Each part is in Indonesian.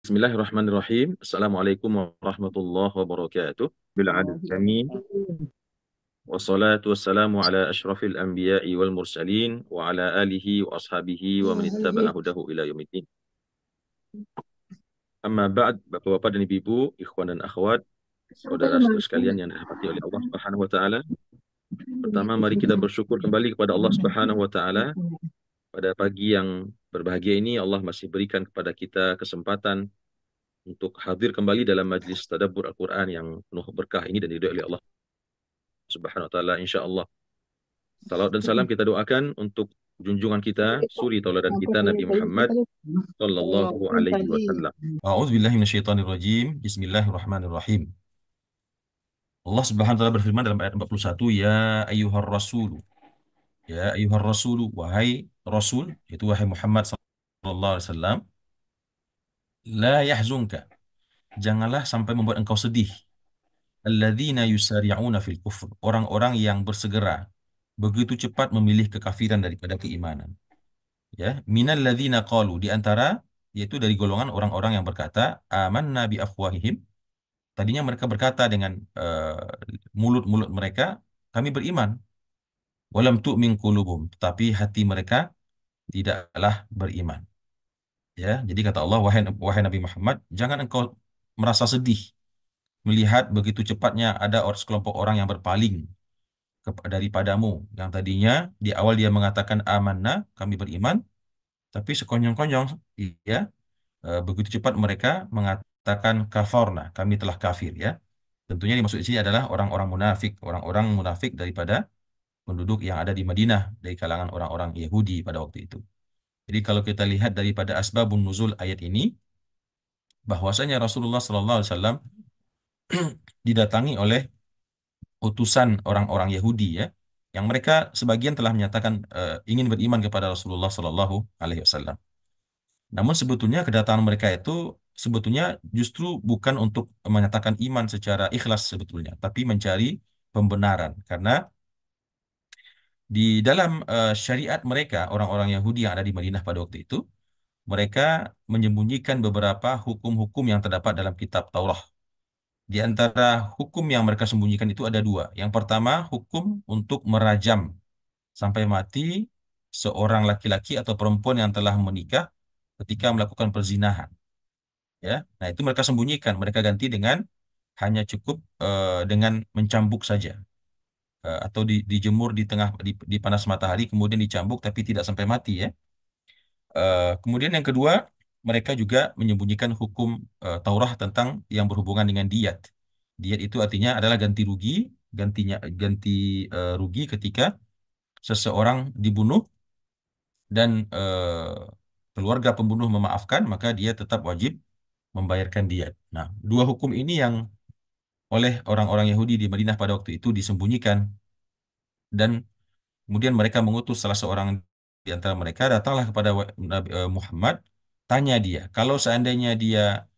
Bismillahirrahmanirrahim. Assalamualaikum warahmatullahi wabarakatuh. Bil adil amin. Wassalatu wassalamu ala ashrafil anbiya'i wal mursalin wa ala alihi wa ashabihi wa man ittaba'a hudahu ila yaumiddin. Amma ba'd, Bapak-bapak dan Ibu, ikhwan dan akhwat, saudara-saudara sekalian yang dirahmati oleh Allah Subhanahu wa taala. Pertama, mari kita bersyukur kembali kepada Allah Subhanahu wa taala. Pada pagi yang berbahagia ini Allah masih berikan kepada kita kesempatan untuk hadir kembali dalam majlis tadabbur Al-Quran yang penuh berkah ini dan diridhoi oleh Allah Subhanahu wa taala insyaallah. Salawat dan salam kita doakan untuk junjungan kita, suri tauladan kita Nabi Muhammad sallallahu alaihi wasallam. A'udzu billahi minasyaitonir rajim. Bismillahirrahmanirrahim. Allah Subhanahu wa taala berfirman dalam ayat 41, ya ayyuhar rasul. Ya ayyuhar rasul, wahai rasul, itu wahai Muhammad sallallahu alaihi wasallam, la yahzunka, janganlah sampai membuat engkau sedih. Alladzina yusari'una fil kufr, orang-orang yang bersegera begitu cepat memilih kekafiran daripada keimanan. Ya, minal ladzina qalu, di antara yaitu dari golongan orang-orang yang berkata amanna bi afwahihim, tadinya mereka berkata dengan mulut-mulut mereka, kami beriman, walam tu'min qulubuhum, tetapi hati mereka tidaklah beriman. Ya, jadi kata Allah, wahai Nabi Muhammad, jangan engkau merasa sedih melihat begitu cepatnya ada sekelompok orang yang berpaling daripadamu, yang tadinya di awal dia mengatakan amanna, kami beriman, tapi sekonyong-konyong ya, begitu cepat mereka mengatakan kafarna, kami telah kafir ya. Tentunya dimaksud di sini adalah orang-orang munafik, orang-orang munafik daripada penduduk yang ada di Madinah dari kalangan orang-orang Yahudi pada waktu itu. Jadi kalau kita lihat daripada asbabun nuzul ayat ini, bahwasanya Rasulullah SAW didatangi oleh utusan orang-orang Yahudi ya, yang mereka sebagian telah menyatakan ingin beriman kepada Rasulullah Shallallahu Alaihi Wasallam. Namun sebetulnya kedatangan mereka itu sebetulnya justru bukan untuk menyatakan iman secara ikhlas sebetulnya, tapi mencari pembenaran, karena di dalam syariat mereka, orang-orang Yahudi yang ada di Madinah pada waktu itu, mereka menyembunyikan beberapa hukum-hukum yang terdapat dalam kitab Taurat. Di antara hukum yang mereka sembunyikan itu ada dua. Yang pertama, hukum untuk merajam sampai mati seorang laki-laki atau perempuan yang telah menikah ketika melakukan perzinahan. Ya, nah itu mereka sembunyikan. Mereka ganti dengan hanya cukup dengan mencambuk saja. Atau dijemur di tengah di panas matahari, kemudian dicambuk tapi tidak sampai mati ya. Kemudian yang kedua, mereka juga menyembunyikan hukum Taurat tentang yang berhubungan dengan diat. Diat itu artinya adalah ganti rugi, ganti rugi ketika seseorang dibunuh dan keluarga pembunuh memaafkan, maka dia tetap wajib membayarkan diat. Nah, dua hukum ini yang oleh orang-orang Yahudi di Madinah pada waktu itu disembunyikan, dan kemudian mereka mengutus salah seorang di antara mereka, datanglah kepada Nabi Muhammad, tanya dia, kalau seandainya dia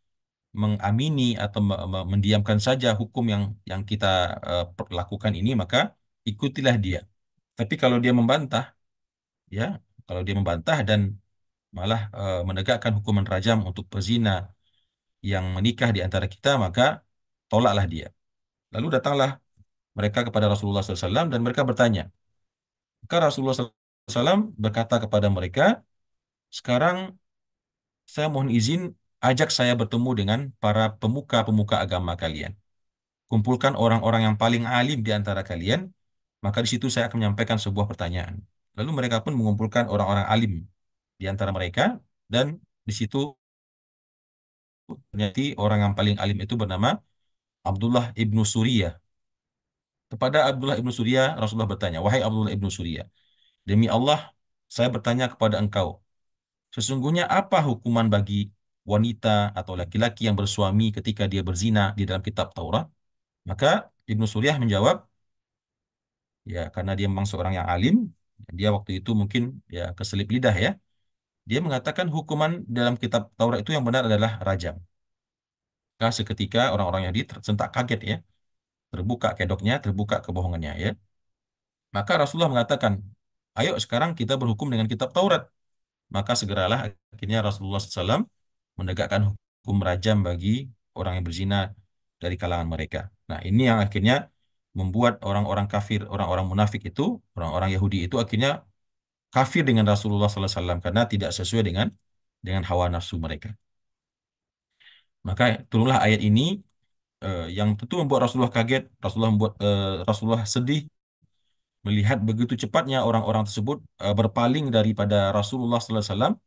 mengamini atau mendiamkan saja hukum yang kita lakukan ini, maka ikutilah dia. Tapi kalau dia membantah, ya, kalau dia membantah dan malah menegakkan hukuman rajam untuk pezina yang menikah di antara kita, maka tolaklah dia. Lalu datanglah mereka kepada Rasulullah SAW dan mereka bertanya. Maka Rasulullah SAW berkata kepada mereka, sekarang saya mohon izin, ajak saya bertemu dengan para pemuka-pemuka agama kalian. Kumpulkan orang-orang yang paling alim di antara kalian, maka di situ saya akan menyampaikan sebuah pertanyaan. Lalu mereka pun mengumpulkan orang-orang alim di antara mereka, dan di situ ternyata orang yang paling alim itu bernama Abdullah ibnu Suriyah. Kepada Abdullah ibnu Suriyah, Rasulullah bertanya, wahai Abdullah ibnu Suriyah, demi Allah, saya bertanya kepada engkau, sesungguhnya apa hukuman bagi wanita atau laki-laki yang bersuami ketika dia berzina di dalam kitab Taurat? Maka Ibnu Suriyah menjawab, ya karena dia memang seorang yang alim, dia waktu itu mungkin ya keselip lidah ya. Dia mengatakan hukuman dalam kitab Taurat itu yang benar adalah rajam. Maka seketika orang-orang Yahudi tersentak kaget ya, terbuka kedoknya, terbuka kebohongannya ya. Maka Rasulullah mengatakan, ayo sekarang kita berhukum dengan kitab Taurat. Maka segeralah akhirnya Rasulullah SAW menegakkan hukum rajam bagi orang yang berzina dari kalangan mereka. Nah, ini yang akhirnya membuat orang-orang kafir, orang-orang munafik itu, orang-orang Yahudi itu akhirnya kafir dengan Rasulullah SAW karena tidak sesuai dengan hawa nafsu mereka. Maka turunlah ayat ini yang tentu membuat Rasulullah kaget, Rasulullah sedih melihat begitu cepatnya orang-orang tersebut berpaling daripada Rasulullah SAW,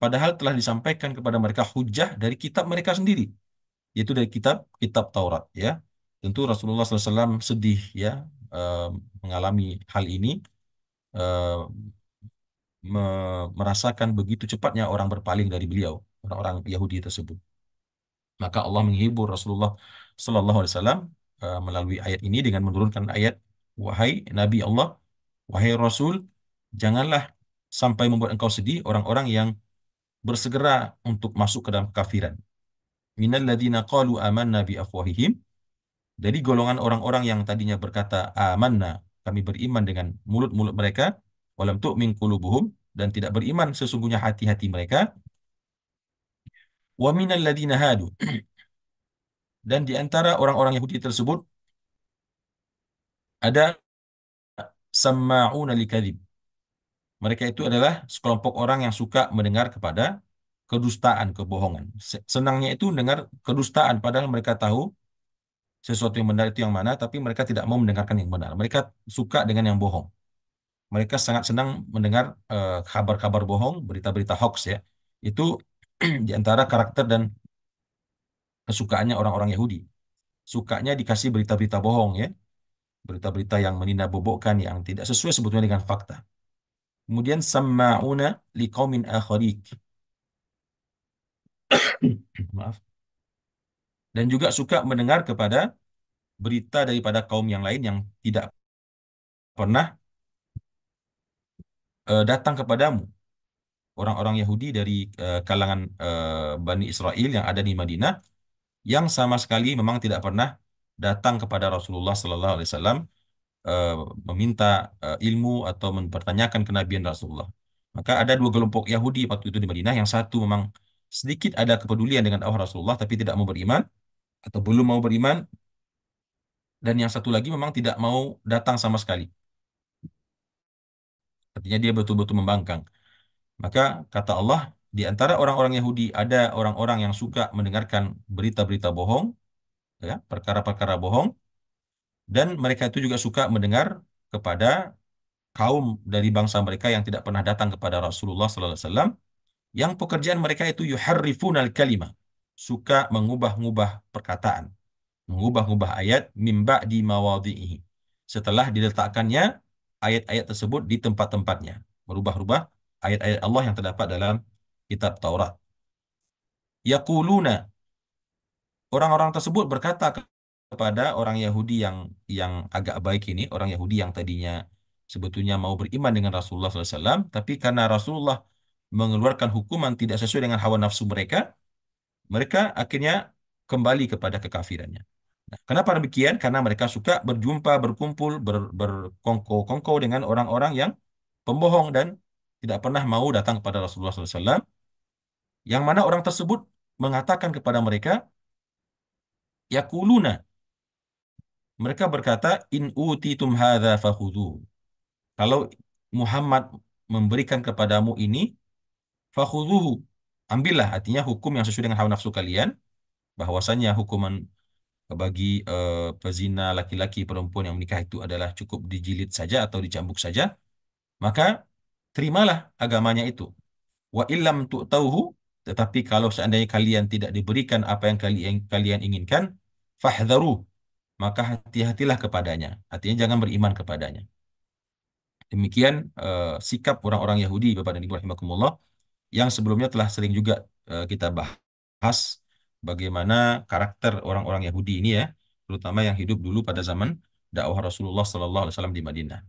padahal telah disampaikan kepada mereka hujah dari kitab mereka sendiri, yaitu dari kitab Taurat. Ya, tentu Rasulullah SAW sedih ya eh, mengalami hal ini, eh, merasakan begitu cepatnya orang berpaling dari beliau, orang-orang Yahudi tersebut. Maka Allah menghibur Rasulullah Sallallahu Alaihi Wasallam melalui ayat ini dengan menurunkan ayat, wahai Nabi Allah, wahai Rasul, janganlah sampai membuat engkau sedih orang-orang yang bersegera untuk masuk ke dalam kekafiran. Minal ladzina qalu amanna bi afwahihim, dari golongan orang-orang yang tadinya berkata amanna, kami beriman dengan mulut-mulut mereka, walam tu'min qulubuhum, dan tidak beriman sesungguhnya hati-hati mereka. Wa minal ladzina hadu, dan di antara orang-orang Yahudi tersebut ada samma'una likadzib. Mereka itu adalah sekelompok orang yang suka mendengar kepada kedustaan, kebohongan. Senangnya itu mendengar kedustaan, padahal mereka tahu sesuatu yang benar itu yang mana, tapi mereka tidak mau mendengarkan yang benar. Mereka suka dengan yang bohong. Mereka sangat senang mendengar kabar-kabar bohong, berita-berita hoax ya. Itu di antara karakter dan kesukaannya orang-orang Yahudi. Sukanya dikasih berita-berita bohong ya, berita-berita yang menina-bobokkan, yang tidak sesuai sebetulnya dengan fakta. Kemudian samma'una liqaumin akharik. Maaf. Dan juga suka mendengar kepada berita daripada kaum yang lain yang tidak pernah datang kepadamu. Orang-orang Yahudi dari kalangan Bani Israel yang ada di Madinah yang sama sekali memang tidak pernah datang kepada Rasulullah Sallallahu Alaihi Wasallam eh, meminta ilmu atau mempertanyakan kenabian Rasulullah. Maka ada dua kelompok Yahudi waktu itu di Madinah. Yang satu memang sedikit ada kepedulian dengan Allah Rasulullah tapi tidak mau beriman atau belum mau beriman, dan yang satu lagi memang tidak mau datang sama sekali. Artinya dia betul-betul membangkang. Maka kata Allah, di antara orang-orang Yahudi ada orang-orang yang suka mendengarkan berita-berita bohong, ya, perkara-perkara bohong, dan mereka itu juga suka mendengar kepada kaum dari bangsa mereka yang tidak pernah datang kepada Rasulullah Sallallahu Alaihi Wasallam, yang pekerjaan mereka itu yuharrifunal kalimah, suka mengubah-ubah perkataan, mengubah-ubah ayat mimba di mawadhi'ihi, setelah diletakkannya ayat-ayat tersebut di tempat-tempatnya, merubah-rubah ayat-ayat Allah yang terdapat dalam kitab Taurat. Yaquluna, orang-orang tersebut berkata kepada orang Yahudi yang agak baik ini, orang Yahudi yang tadinya sebetulnya mau beriman dengan Rasulullah SAW, tapi karena Rasulullah mengeluarkan hukuman tidak sesuai dengan hawa nafsu mereka, mereka akhirnya kembali kepada kekafirannya. Nah, kenapa demikian? Karena mereka suka berjumpa, berkumpul, berkongko-kongko dengan orang-orang yang pembohong dan tidak pernah mau datang kepada Rasulullah SAW, yang mana orang tersebut mengatakan kepada mereka, yaquluna, mereka berkata, in utitum hadza fakhudhu. Kalau Muhammad memberikan kepadamu ini, fakhudhuhu. Ambillah, artinya hukum yang sesuai dengan hawa nafsu kalian, bahwasanya hukuman bagi pezina laki-laki perempuan yang menikah itu adalah cukup dijilid saja atau dicambuk saja, maka terimalah agamanya itu. Wa illam tu'tauhu, tetapi kalau seandainya kalian tidak diberikan apa yang kalian inginkan, fahdharu, maka hati-hatilah kepadanya. Artinya jangan beriman kepadanya. Demikian sikap orang-orang Yahudi, Bapak dan Ibu rahimakumullah, yang sebelumnya telah sering juga kita bahas bagaimana karakter orang-orang Yahudi ini ya, terutama yang hidup dulu pada zaman dakwah Rasulullah Sallallahu Alaihi Wasallam di Madinah.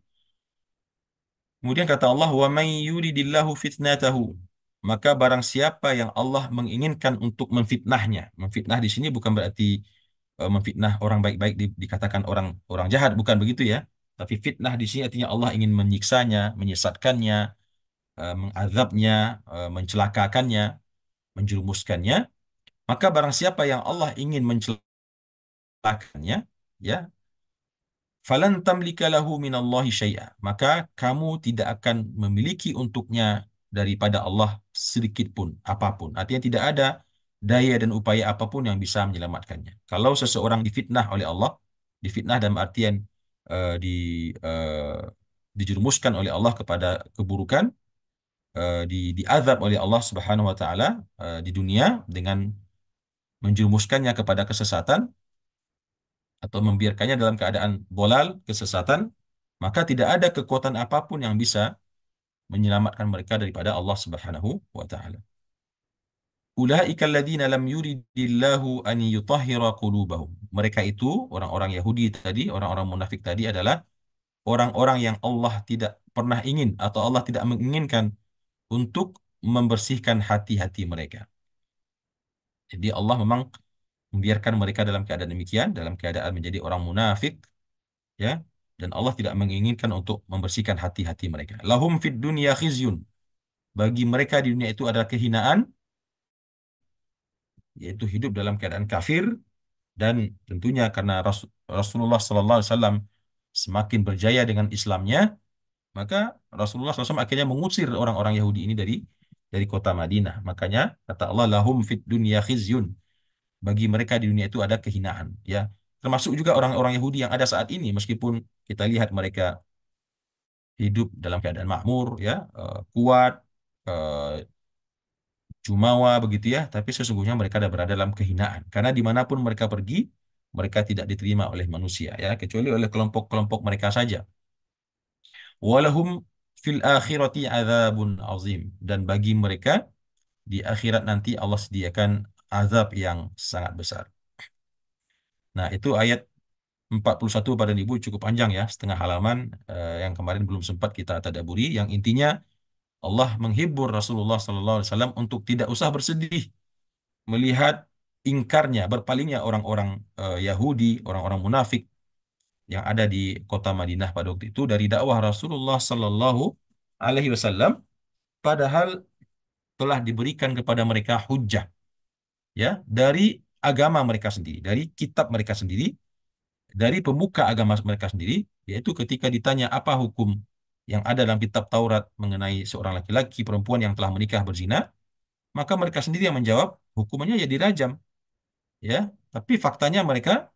Kemudian kata Allah, wa may yuridillahu fitnatahu, maka barang siapa yang Allah menginginkan untuk memfitnahnya. Memfitnah di sini bukan berarti memfitnah orang baik-baik dikatakan orang orang jahat, bukan begitu ya. Tapi fitnah di sini artinya Allah ingin menyiksanya, menyesatkannya, mengazabnya, mencelakakannya, menjerumuskannya. Maka barang siapa yang Allah ingin mencelakakannya, ya, falan tamlika lahu minallahi syai'a. Maka kamu tidak akan memiliki untuknya daripada Allah sedikit pun, apapun. Artinya tidak ada daya dan upaya apapun yang bisa menyelamatkannya. Kalau seseorang difitnah oleh Allah, difitnah dalam artian eh, di eh, dijerumuskan oleh Allah kepada keburukan, diazab oleh Allah Subhanahu wa taala di dunia dengan menjerumuskannya kepada kesesatan atau membiarkannya dalam keadaan bolal, kesesatan, maka tidak ada kekuatan apapun yang bisa menyelamatkan mereka daripada Allah Subhanahu wa taala. Ulaika alladzina lam yuridillahu an yutahhira qulubahum. Mereka itu orang-orang Yahudi tadi, orang-orang munafik tadi adalah orang-orang yang Allah tidak pernah ingin atau Allah tidak menginginkan untuk membersihkan hati-hati mereka. Jadi Allah memang membiarkan mereka dalam keadaan demikian, dalam keadaan menjadi orang munafik, ya, dan Allah tidak menginginkan untuk membersihkan hati-hati mereka. Lahum fid dunya khizyun. Bagi mereka di dunia itu adalah kehinaan, yaitu hidup dalam keadaan kafir, dan tentunya karena Rasulullah Sallallahu Alaihi Wasallam semakin berjaya dengan Islamnya, maka Rasulullah SAW akhirnya mengusir orang-orang Yahudi ini dari kota Madinah. Makanya kata Allah, lahum fid dunya khizyun. Bagi mereka di dunia itu ada kehinaan, ya. Termasuk juga orang-orang Yahudi yang ada saat ini, meskipun kita lihat mereka hidup dalam keadaan makmur, ya, kuat, eh, jumawa begitu, ya, tapi sesungguhnya mereka ada berada dalam kehinaan karena dimanapun mereka pergi mereka tidak diterima oleh manusia, ya, kecuali oleh kelompok-kelompok mereka saja. Walahum fil akhirati adzabun azim, dan bagi mereka di akhirat nanti Allah sediakan azab yang sangat besar. Nah, itu ayat 41 pada Ibu cukup panjang, ya, setengah halaman, yang kemarin belum sempat kita tadaburi, yang intinya Allah menghibur Rasulullah SAW untuk tidak usah bersedih melihat ingkarnya, berpalingnya orang-orang Yahudi, orang-orang munafik yang ada di kota Madinah pada waktu itu dari dakwah Rasulullah SAW, padahal telah diberikan kepada mereka hujjah, ya, dari agama mereka sendiri, dari kitab mereka sendiri, dari pemuka agama mereka sendiri, yaitu ketika ditanya apa hukum yang ada dalam kitab Taurat mengenai seorang laki-laki perempuan yang telah menikah berzina, maka mereka sendiri yang menjawab hukumannya ya dirajam, ya. Tapi faktanya mereka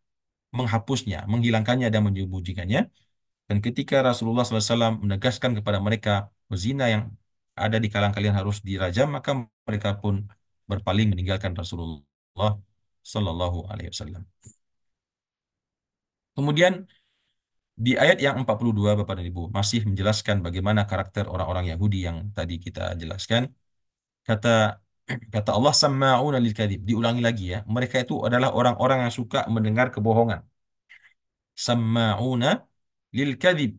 menghapusnya, menghilangkannya dan menyembunyikannya. Dan ketika Rasulullah SAW menegaskan kepada mereka berzina yang ada di kalangan kalian harus dirajam, maka mereka pun berpaling meninggalkan Rasulullah Sallallahu Alaihi Wasallam. Kemudian di ayat yang 42 Bapak dan Ibu masih menjelaskan bagaimana karakter orang-orang Yahudi yang tadi kita jelaskan. Kata kata Allah samma'una lil kadzib. Diulangi lagi, ya. Mereka itu adalah orang-orang yang suka mendengar kebohongan. Samma'una lil kadzib.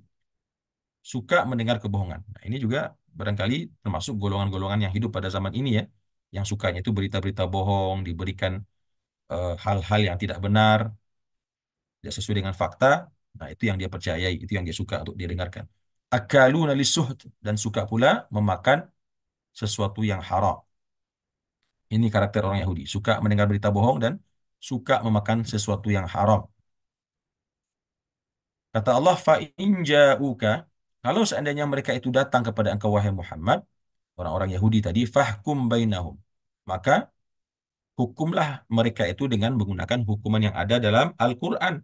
Suka mendengar kebohongan. Nah, ini juga barangkali termasuk golongan-golongan yang hidup pada zaman ini, ya. Yang sukanya itu berita-berita bohong, diberikan hal-hal yang tidak benar, tidak sesuai dengan fakta. Nah, itu yang dia percayai, itu yang dia suka untuk dia dengarkan. Akaluna lisuht, dan suka pula memakan sesuatu yang haram. Ini karakter orang Yahudi, suka mendengar berita bohong dan suka memakan sesuatu yang haram. Kata Allah, fa in ja'uka, kalau seandainya mereka itu datang kepada engkau wahai Muhammad, orang-orang Yahudi tadi, fahkum bainahum. Maka hukumlah mereka itu dengan menggunakan hukuman yang ada dalam Al-Qur'an.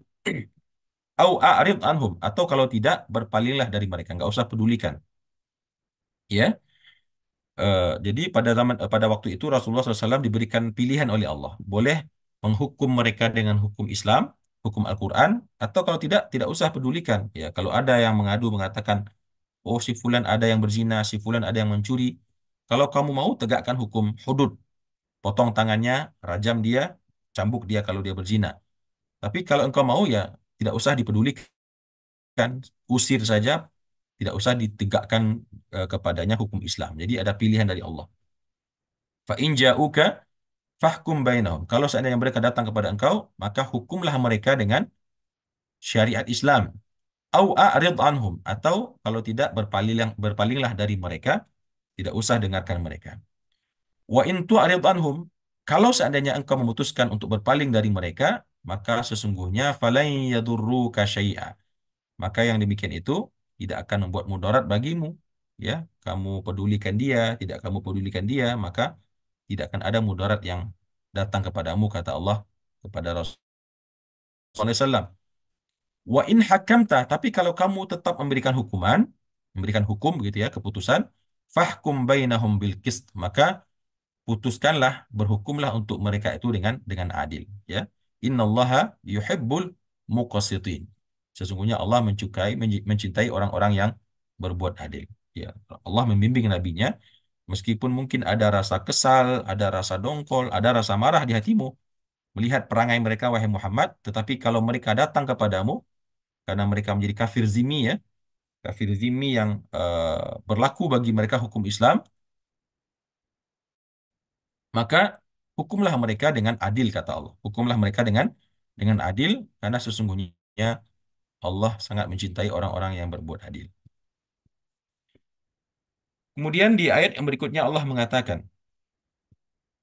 Au a'rid anhum, atau kalau tidak berpalinglah dari mereka, nggak usah pedulikan. Ya, jadi pada waktu itu Rasulullah SAW diberikan pilihan oleh Allah, boleh menghukum mereka dengan hukum Islam, hukum Al-Quran, atau kalau tidak, tidak usah pedulikan. Ya, kalau ada yang mengadu mengatakan, oh si fulan ada yang berzina, si fulan ada yang mencuri, kalau kamu mau tegakkan hukum hudud, potong tangannya, rajam dia, cambuk dia kalau dia berzina. Tapi kalau engkau mau, ya tidak usah dipedulikan, usir saja, tidak usah ditegakkan kepadanya hukum Islam. Jadi ada pilihan dari Allah. Fa in ja'uka fahkum bainahum. Kalau seandainya mereka datang kepada engkau, maka hukumlah mereka dengan syariat Islam. Au a'rid anhum, atau kalau tidak berpalinglah dari mereka, tidak usah dengarkan mereka. Wa in tu'rid anhum, Kalau seandainya engkau memutuskan untuk berpaling dari mereka, maka sesungguhnya falan yadurruka syai'a. Maka yang demikian itu tidak akan membuat mudarat bagimu. Ya, kamu pedulikan dia, tidak kamu pedulikan dia, maka tidak akan ada mudarat yang datang kepadamu, kata Allah kepada Rasulullah SAW. Wa in hakamta, tapi kalau kamu tetap memberikan hukuman, memberikan hukum begitu ya, keputusan, fahkum bainahum bil qist, maka putuskanlah, berhukumlah untuk mereka itu dengan adil, ya. Innallaha yuhibbul muqsitin. Sesungguhnya Allah mencintai orang-orang yang berbuat adil. Ya, Allah membimbing nabinya meskipun mungkin ada rasa kesal, ada rasa dongkol, ada rasa marah di hatimu melihat perangai mereka wahai Muhammad, tetapi kalau mereka datang kepadamu karena mereka menjadi kafir zimmi ya, kafir zimmi yang berlaku bagi mereka hukum Islam, maka hukumlah mereka dengan adil kata Allah. Hukumlah mereka dengan adil karena sesungguhnya Allah sangat mencintai orang-orang yang berbuat adil. Kemudian di ayat yang berikutnya Allah mengatakan,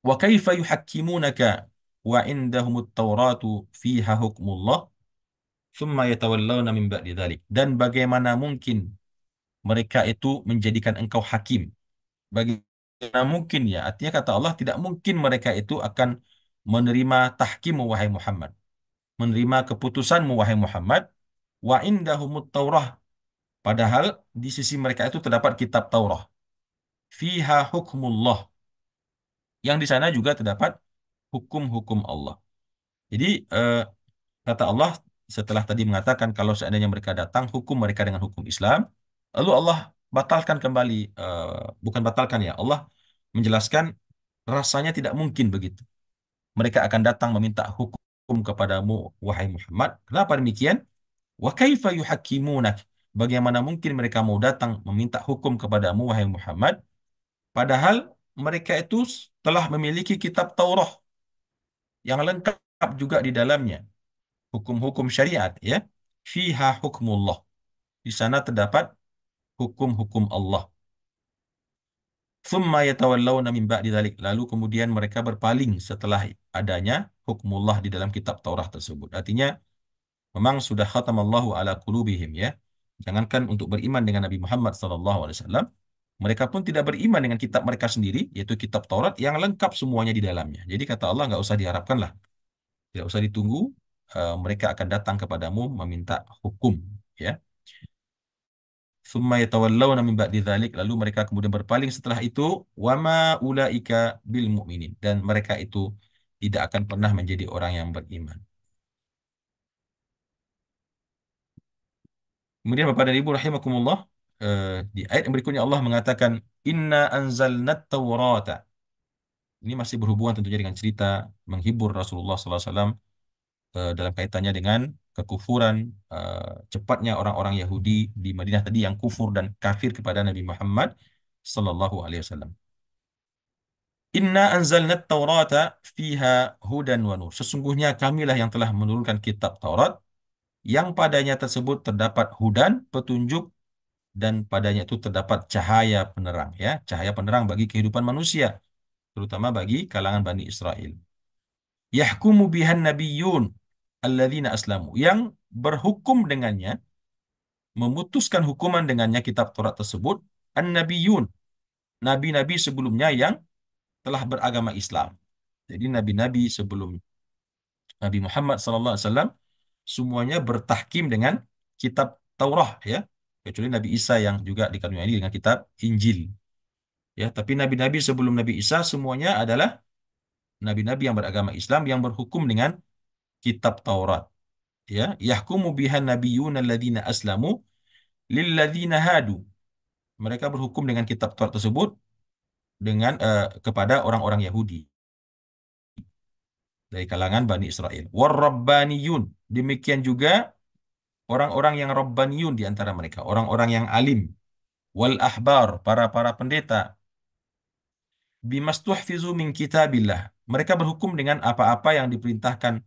"Wa kaifa yuhakkimunaka wa indahumut Tauratu fiha hukmullah, thumma yatawallawna min ba'di dzalik." Dan bagaimana mungkin mereka itu menjadikan engkau hakim? Bagaimana mungkin ya? Artinya kata Allah tidak mungkin mereka itu akan menerima tahkim wahai Muhammad, menerima keputusanmu wahai Muhammad, wa indahumut Taurah, padahal di sisi mereka itu terdapat kitab Taurah, fiha hukmullah, yang di sana juga terdapat hukum-hukum Allah. Jadi kata Allah setelah tadi mengatakan kalau seandainya mereka datang hukum mereka dengan hukum Islam, lalu Allah batalkan kembali, bukan batalkan ya, Allah menjelaskan rasanya tidak mungkin begitu. Mereka akan datang meminta hukum kepadamu wahai Muhammad. Kenapa demikian? Wa kaifa yuhakkimunak? Bagaimana mungkin mereka mau datang meminta hukum kepadamu wahai Muhammad padahal mereka itu telah memiliki kitab Taurat yang lengkap juga di dalamnya hukum-hukum syariat ya. Fiha hukmullah. Di sana terdapat hukum-hukum Allah. Thumma yatawallawna min ba'di dzalik. Lalu kemudian mereka berpaling setelah adanya hukmullah di dalam kitab Taurat tersebut. Artinya memang sudah khatamallahu ala qulubihim ya. Jangankan untuk beriman dengan Nabi Muhammad SAW, mereka pun tidak beriman dengan kitab mereka sendiri, yaitu kitab Taurat yang lengkap semuanya di dalamnya. Jadi kata Allah nggak usah diharapkan lah, tidak usah ditunggu, mereka akan datang kepadamu meminta hukum, ya. Summa yatawallawna min ba'di dzalik, lalu mereka kemudian berpaling setelah itu, wama ulaika bil mu'minin, dan mereka itu tidak akan pernah menjadi orang yang beriman. Kemudian Bapak dan Ibu rahimakumullah, di ayat yang berikutnya Allah mengatakan inna anzalnat taurata. Ini masih berhubungan tentunya dengan cerita menghibur Rasulullah SAW dalam kaitannya dengan kekufuran, cepatnya orang-orang Yahudi di Madinah tadi yang kufur dan kafir kepada Nabi Muhammad Sallallahu Alaihi Wasallam. Inna anzalnat taurata fiha hudan wa nur. Sesungguhnya kamilah yang telah menurunkan kitab Taurat yang padanya tersebut terdapat hudan, petunjuk, dan padanya itu terdapat cahaya penerang ya, cahaya penerang bagi kehidupan manusia, terutama bagi kalangan Bani Israel. Yahkumu bihan nabiyyun alladzina aslamu, yang berhukum dengannya, memutuskan hukuman dengannya kitab Taurat tersebut, an-nabiyyun, nabi-nabi sebelumnya yang telah beragama Islam. Jadi nabi-nabi sebelum Nabi Muhammad SAW semuanya bertahkim dengan kitab Taurat ya, kecuali Nabi Isa yang juga dikaruniai dengan kitab Injil. Ya, tapi nabi-nabi sebelum Nabi Isa semuanya adalah nabi-nabi yang beragama Islam yang berhukum dengan kitab Taurat. Ya, yahkumu bihan nabiyyuna alladzina aslamu lilladzina hadu. Mereka berhukum dengan kitab Taurat tersebut dengan kepada orang-orang Yahudi dari kalangan Bani Israel. Warrabbaniyun. Demikian juga orang-orang yang rabbaniyun di antara mereka, orang-orang yang alim. Wal ahbar, para pendeta. Bimastuhfizu min kitabillah. Mereka berhukum dengan apa-apa yang diperintahkan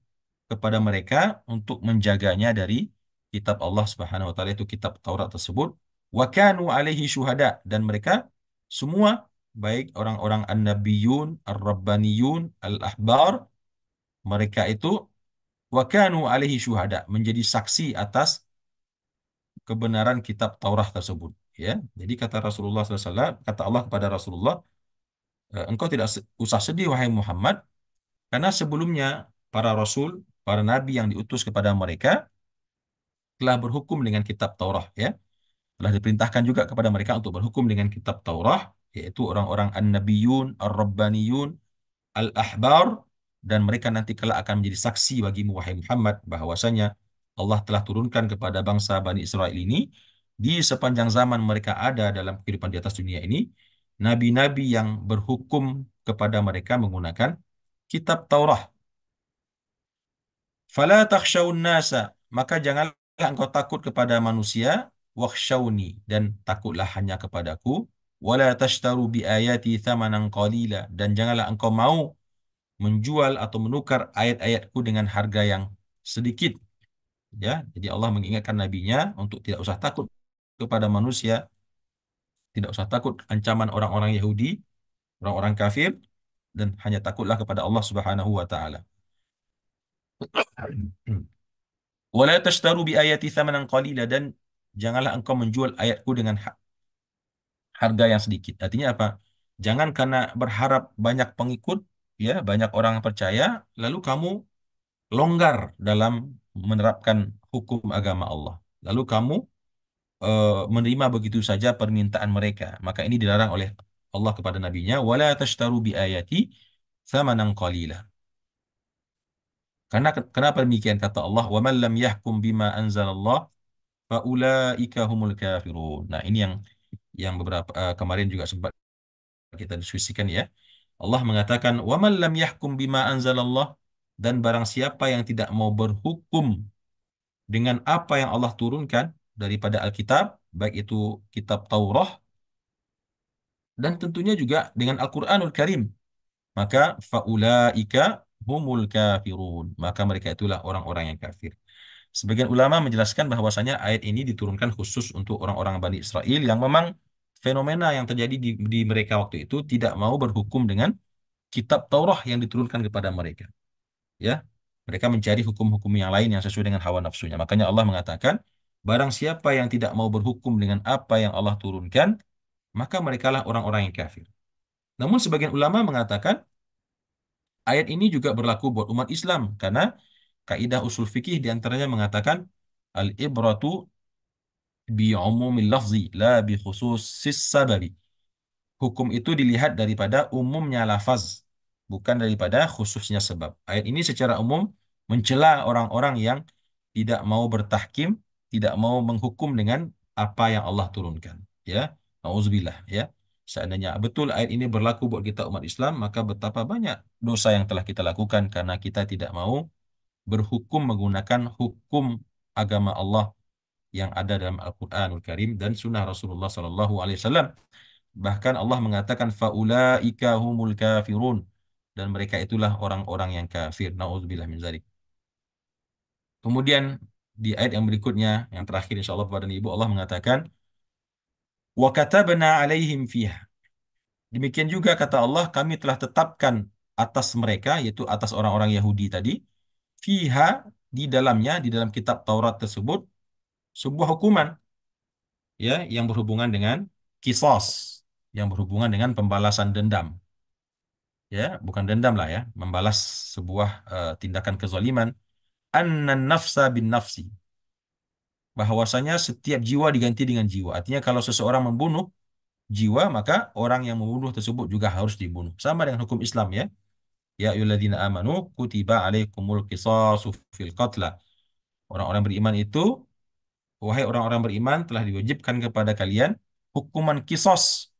kepada mereka untuk menjaganya dari kitab Allah Subhanahu wa taala, itu kitab Taurat tersebut. Wa kanu alaihi syuhada, dan mereka semua baik orang-orang an-nabiyun, ar-rabbaniyun, al-ahbar, mereka itu wa kanu alaihi syuhada, menjadi saksi atas kebenaran kitab Taurat tersebut. Ya, jadi kata Rasulullah SAW, kata Allah kepada Rasulullah, engkau tidak usah sedih wahai Muhammad, karena sebelumnya para rasul, para nabi yang diutus kepada mereka telah berhukum dengan kitab Taurat. Ya, telah diperintahkan juga kepada mereka untuk berhukum dengan kitab Taurat, yaitu orang-orang an-nabiyun, ar-rabbaniyun, al-ahbar, dan mereka nanti kelak akan menjadi saksi bagimu wahai Muhammad bahwasanya Allah telah turunkan kepada bangsa Bani Israel ini di sepanjang zaman mereka ada dalam kehidupan di atas dunia ini nabi-nabi yang berhukum kepada mereka menggunakan kitab Taurat. Fala takhshawun nasa, maka janganlah engkau takut kepada manusia, wakhshawni, dan takutlah hanya kepadaku, wala tashtaru bi ayati thamanan qalila, dan janganlah engkau mau menjual atau menukar ayat-ayatku dengan harga yang sedikit. Ya, jadi Allah mengingatkan nabinya untuk tidak usah takut kepada manusia, tidak usah takut ancaman orang-orang Yahudi, orang-orang kafir, dan hanya takutlah kepada Allah Subhanahu wa taala. Wala tashtaru bi ayati thamanan qalila, dan janganlah engkau menjual ayatku dengan harga yang sedikit. Artinya apa? Jangan karena berharap banyak pengikut, ya, banyak orang yang percaya, lalu kamu longgar dalam menerapkan hukum agama Allah. Lalu kamu menerima begitu saja permintaan mereka. Maka ini dilarang oleh Allah kepada nabinya, wala tashtaru bi ayati thamanan qalila. Karena kenapa demikian kata Allah, wa man lam yahkum bima anzalallah faulaika humul kafirun. Nah, ini yang beberapa kemarin juga sempat kita diskusikan ya. Allah mengatakan, wa man lam yahkum bima anzalallah, dan barang siapa yang tidak mau berhukum dengan apa yang Allah turunkan daripada Alkitab, baik itu kitab Taurat dan tentunya juga dengan Al-Qur'anul Karim, maka faulaika humul kafirun. Maka mereka itulah orang-orang yang kafir. Sebagian ulama menjelaskan bahwasanya ayat ini diturunkan khusus untuk orang-orang Bani Israel yang memang fenomena yang terjadi di mereka waktu itu tidak mau berhukum dengan kitab Taurat yang diturunkan kepada mereka. Ya, mereka mencari hukum-hukum yang lain yang sesuai dengan hawa nafsunya. Makanya Allah mengatakan, barang siapa yang tidak mau berhukum dengan apa yang Allah turunkan, maka merekalah orang-orang yang kafir. Namun sebagian ulama mengatakan ayat ini juga berlaku buat umat Islam karena kaidah usul fikih diantaranya mengatakan al-ibratu bi umumil lafzi la bi khususis sababi. Hukum itu dilihat daripada umumnya lafaz, bukan daripada khususnya sebab. Ayat ini secara umum mencela orang-orang yang tidak mau bertahkim, tidak mau menghukum dengan apa yang Allah turunkan. Ya, nauzubillah. Ya, seandainya betul ayat ini berlaku buat kita umat Islam, maka betapa banyak dosa yang telah kita lakukan karena kita tidak mau berhukum menggunakan hukum agama Allah yang ada dalam Al-Quranul Karim dan Sunnah Rasulullah SAW. Bahkan Allah mengatakan faulaika humul kafirun, dan mereka itulah orang-orang yang kafir. Nauzubillah min dzalik. Kemudian di ayat yang berikutnya yang terakhir insyaallah Bapak dan Ibu, Allah mengatakan wa katabna alaihim fiha. Demikian juga kata Allah, kami telah tetapkan atas mereka, yaitu atas orang-orang Yahudi tadi, fiha, di dalamnya, di dalam kitab Taurat tersebut, sebuah hukuman, ya, yang berhubungan dengan kisos, yang berhubungan dengan pembalasan dendam. Ya, bukan dendam lah ya, membalas sebuah tindakan kezaliman. Annan nafsa bin nafsi, bahwasanya setiap jiwa diganti dengan jiwa. Artinya kalau seseorang membunuh jiwa, maka orang yang membunuh tersebut juga harus dibunuh. Sama dengan hukum Islam ya. Ya ayyuhalladzina amanu kutiba alaikumul qisasu fil qatla. Orang-orang beriman itu, wahai orang-orang beriman, telah diwajibkan kepada kalian hukuman kisos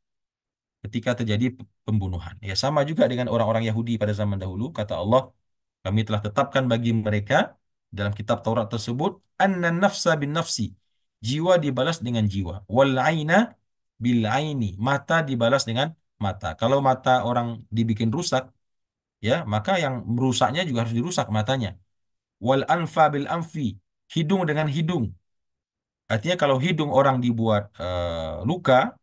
ketika terjadi pembunuhan. Ya, sama juga dengan orang-orang Yahudi pada zaman dahulu, kata Allah, kami telah tetapkan bagi mereka dalam kitab Taurat tersebut annan nafsa bin nafsi, jiwa dibalas dengan jiwa, wal aina bil aini, mata dibalas dengan mata. Kalau mata orang dibikin rusak, ya, maka yang merusaknya juga harus dirusak matanya. Wal anfa bil anfi, hidung dengan hidung. Artinya kalau hidung orang dibuat luka,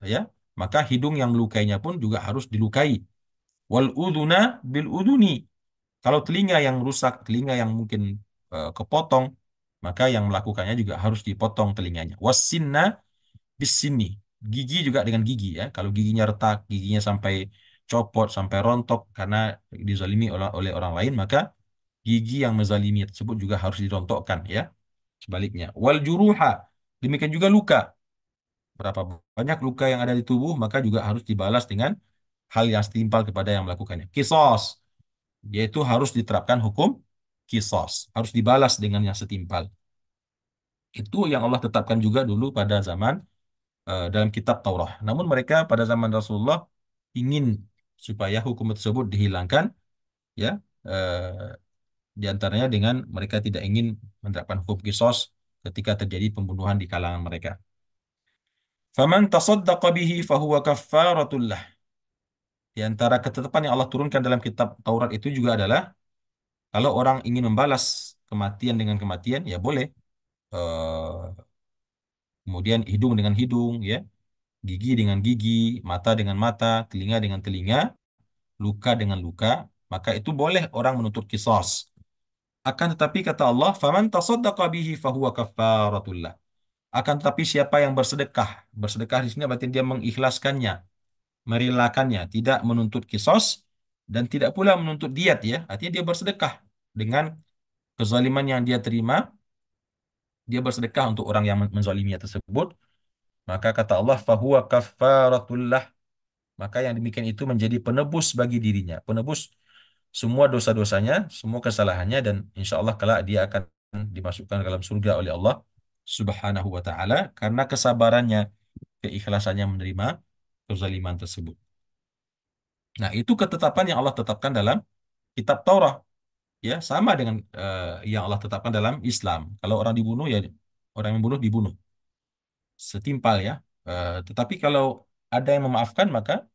ya, maka hidung yang melukainya pun juga harus dilukai. Wal udhuna bil udhuni. Kalau telinga yang rusak, telinga yang mungkin kepotong, maka yang melakukannya juga harus dipotong telinganya. Wasinna bis sini. Gigi juga dengan gigi ya. Kalau giginya retak, giginya sampai copot, sampai rontok karena dizalimi oleh orang lain, maka gigi yang menzalimi tersebut juga harus dirontokkan ya. Sebaliknya, wal juruha. Demikian juga luka. Berapa banyak luka yang ada di tubuh, maka juga harus dibalas dengan hal yang setimpal kepada yang melakukannya. Kisos, yaitu harus diterapkan hukum kisos, harus dibalas dengan yang setimpal. Itu yang Allah tetapkan juga dulu pada zaman dalam kitab Taurat. Namun mereka pada zaman Rasulullah ingin supaya hukum tersebut dihilangkan, ya, di antaranya dengan mereka tidak ingin menerapkan hukum kisos ketika terjadi pembunuhan di kalangan mereka. Faman tasaddaqa bihi fahuwa kaffaratul lah. Di antara ketetapan yang Allah turunkan dalam kitab Taurat itu juga adalah kalau orang ingin membalas kematian dengan kematian, ya boleh. Eh, Kemudian hidung dengan hidung, ya, gigi dengan gigi, mata dengan mata, telinga dengan telinga, luka dengan luka, maka itu boleh orang menuntut kisos. Akan tetapi kata Allah, "Faman tasaddaqa bihi fahuwa kaffaratul lah." Akan tetapi siapa yang bersedekah, bersedekah di sini berarti dia mengikhlaskannya, merelakannya, tidak menuntut kisos dan tidak pula menuntut diat ya. Artinya dia bersedekah dengan kezaliman yang dia terima, dia bersedekah untuk orang yang menzaliminya tersebut, maka kata Allah fahuwa kafaratullah, maka yang demikian itu menjadi penebus bagi dirinya, penebus semua dosa-dosanya, semua kesalahannya dan insya Allah kelak dia akan dimasukkan ke dalam surga oleh Allah Subhanahu wa taala karena kesabarannya, keikhlasannya menerima kezaliman tersebut. Nah, itu ketetapan yang Allah tetapkan dalam kitab Taurat, ya, sama dengan yang Allah tetapkan dalam Islam. Kalau orang dibunuh ya orang yang membunuh dibunuh. Setimpal ya. Tetapi kalau ada yang memaafkan maka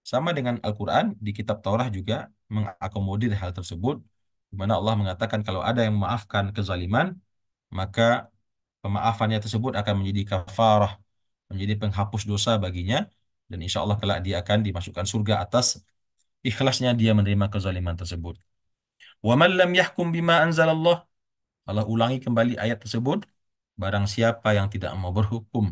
sama dengan Al-Quran di kitab Taurat juga mengakomodir hal tersebut, di mana Allah mengatakan kalau ada yang memaafkan kezaliman maka pemaafannya tersebut akan menjadi kafarah, menjadi penghapus dosa baginya dan insya Allah kelak dia akan dimasukkan surga atas ikhlasnya dia menerima kezaliman tersebut. Wa man lam yahkum bima anzalallah. Allah ulangi kembali ayat tersebut. Barang siapa yang tidak mau berhukum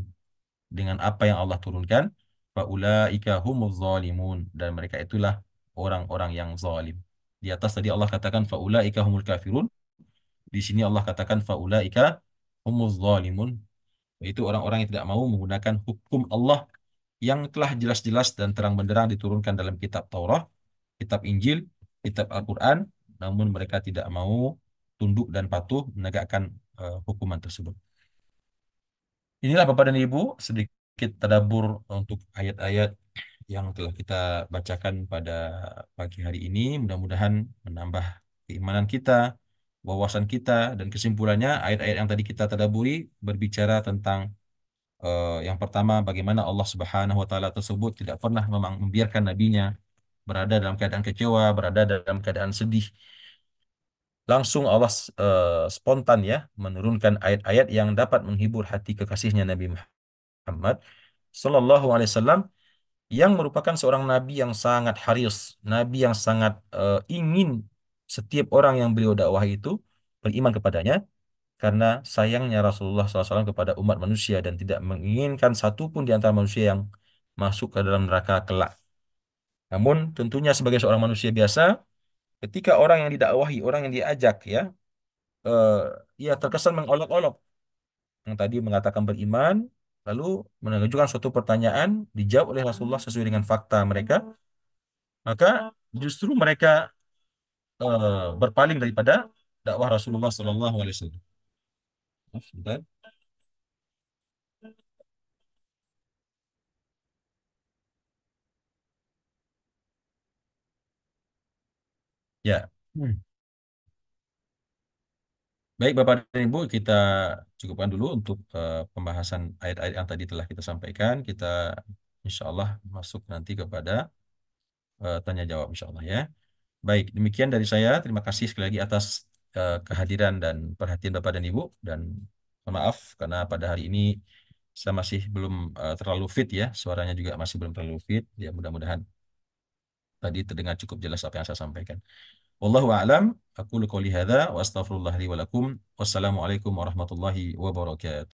dengan apa yang Allah turunkan, faulaika humuz zalimun, dan mereka itulah orang-orang yang zalim. Di atas tadi Allah katakan faulaika humul kafirun. Di sini Allah katakan faulaika humuz zalimun. Yaitu orang-orang yang tidak mau menggunakan hukum Allah yang telah jelas-jelas dan terang benderang diturunkan dalam kitab Taurat, kitab Injil, kitab Al-Quran, namun mereka tidak mau tunduk dan patuh menegakkan hukuman tersebut. Inilah Bapak dan Ibu sedikit tadabbur untuk ayat-ayat yang telah kita bacakan pada pagi hari ini. Mudah-mudahan menambah keimanan kita, wawasan kita, dan kesimpulannya ayat-ayat yang tadi kita tadaburi berbicara tentang yang pertama bagaimana Allah Subhanahu wa taala tersebut tidak pernah memang membiarkan nabinya berada dalam keadaan kecewa, berada dalam keadaan sedih. Langsung Allah spontan ya menurunkan ayat-ayat yang dapat menghibur hati kekasihnya Nabi Muhammad Sallallahu Alaihi Wasallam yang merupakan seorang nabi yang sangat haris, nabi yang sangat ingin setiap orang yang beliau dakwahi itu beriman kepadanya karena sayangnya Rasulullah SAW kepada umat manusia dan tidak menginginkan satupun di antara manusia yang masuk ke dalam neraka kelak. Namun tentunya sebagai seorang manusia biasa, ketika orang yang didakwahi, orang yang diajak ya, eh, ya terkesan mengolok-olok yang tadi mengatakan beriman, lalu mengajukan suatu pertanyaan, dijawab oleh Rasulullah sesuai dengan fakta mereka, maka justru mereka berpaling daripada dakwah Rasulullah Sallallahu Alaihi Wasallam. Maaf, sebentar. Ya. Baik Bapak dan Ibu, kita cukupkan dulu untuk pembahasan ayat-ayat yang tadi telah kita sampaikan. Kita insya Allah masuk nanti kepada tanya jawab insya Allah ya. Baik, demikian dari saya. Terima kasih sekali lagi atas kehadiran dan perhatian Bapak dan Ibu. Dan mohon maaf karena pada hari ini Saya masih belum terlalu fit ya, suaranya juga masih belum terlalu fit. Ya mudah-mudahan tadi terdengar cukup jelas apa yang saya sampaikan. Wallahu a'lam. Aku qouli hadza wa astaghfirullah li wa lakum. Wassalamualaikum warahmatullahi wabarakatuh.